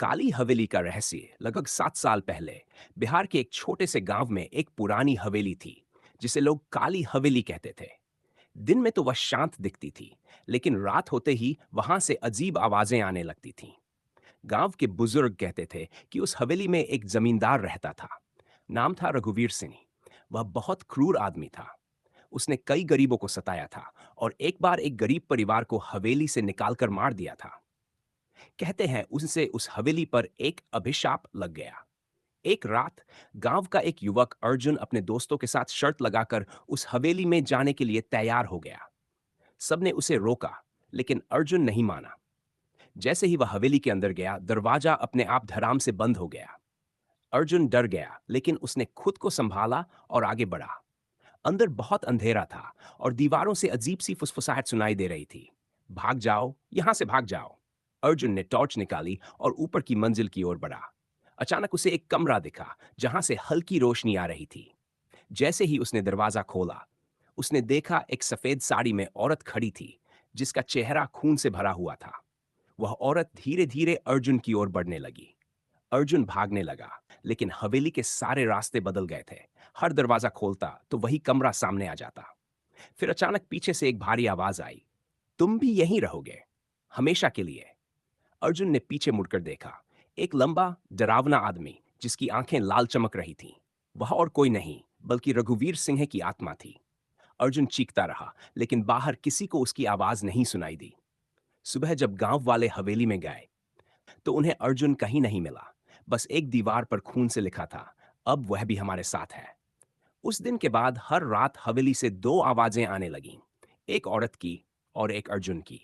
काली हवेली का रहस्य लगभग 7 साल पहले बिहार के एक छोटे से गांव में एक पुरानी हवेली थी जिसे लोग काली हवेली कहते थे। दिन में तो वह शांत दिखती थी, लेकिन रात होते ही वहां से अजीब आवाजें आने लगती थीं। गांव के बुजुर्ग कहते थे कि उस हवेली में एक जमींदार रहता था। नाम था रघुवीर सिंह। वह बहुत क्रूर आदमी था। उसने कई गरीबों को सताया था और एक बार एक गरीब परिवार को हवेली से निकालकर मार दिया था। कहते हैं उनसे उस हवेली पर एक अभिशाप लग गया। एक रात गांव का एक युवक अर्जुन अपने दोस्तों के साथ शर्त लगाकर उस हवेली में जाने के लिए तैयार हो गया। सबने उसे रोका, लेकिन अर्जुन नहीं माना। जैसे ही वह हवेली के अंदर गया, दरवाजा अपने आप धड़ाम से बंद हो गया। अर्जुन डर गया, लेकिन उसने खुद को संभाला और आगे बढ़ा। अंदर बहुत अंधेरा था और दीवारों से अजीब सी फुसफुसाहट सुनाई दे रही थी। भाग जाओ, यहां से भाग जाओ। अर्जुन ने टॉर्च निकाली और ऊपर की मंजिल की ओर बढ़ा। अचानक उसे एक कमरा दिखा जहां से हल्की रोशनी आ रही थी। जैसे ही उसने दरवाजा खोला, उसने देखा एक सफेद साड़ी में औरत खड़ी थी, जिसका चेहरा खून से भरा हुआ था। वह औरत धीरे धीरे अर्जुन की ओर बढ़ने लगी। अर्जुन भागने लगा, लेकिन हवेली के सारे रास्ते बदल गए थे। हर दरवाजा खोलता तो वही कमरा सामने आ जाता। फिर अचानक पीछे से एक भारी आवाज आई, तुम भी यहीं रहोगे, हमेशा के लिए। अर्जुन ने पीछे मुड़कर देखा। एक लंबा डरावना आदमी जिसकी आंखें लाल चमक रही थीं। वह और कोई नहीं बल्कि रघुवीर सिंह की आत्मा थी। अर्जुन चीखता रहा, लेकिन बाहर किसी को उसकी आवाज नहीं सुनाई दी। सुबह जब गांव वाले हवेली में गए तो उन्हें अर्जुन कहीं नहीं मिला। बस एक दीवार पर खून से लिखा था, अब वह भी हमारे साथ है। उस दिन के बाद हर रात हवेली से दो आवाजें आने लगीं, एक औरत की और एक अर्जुन की।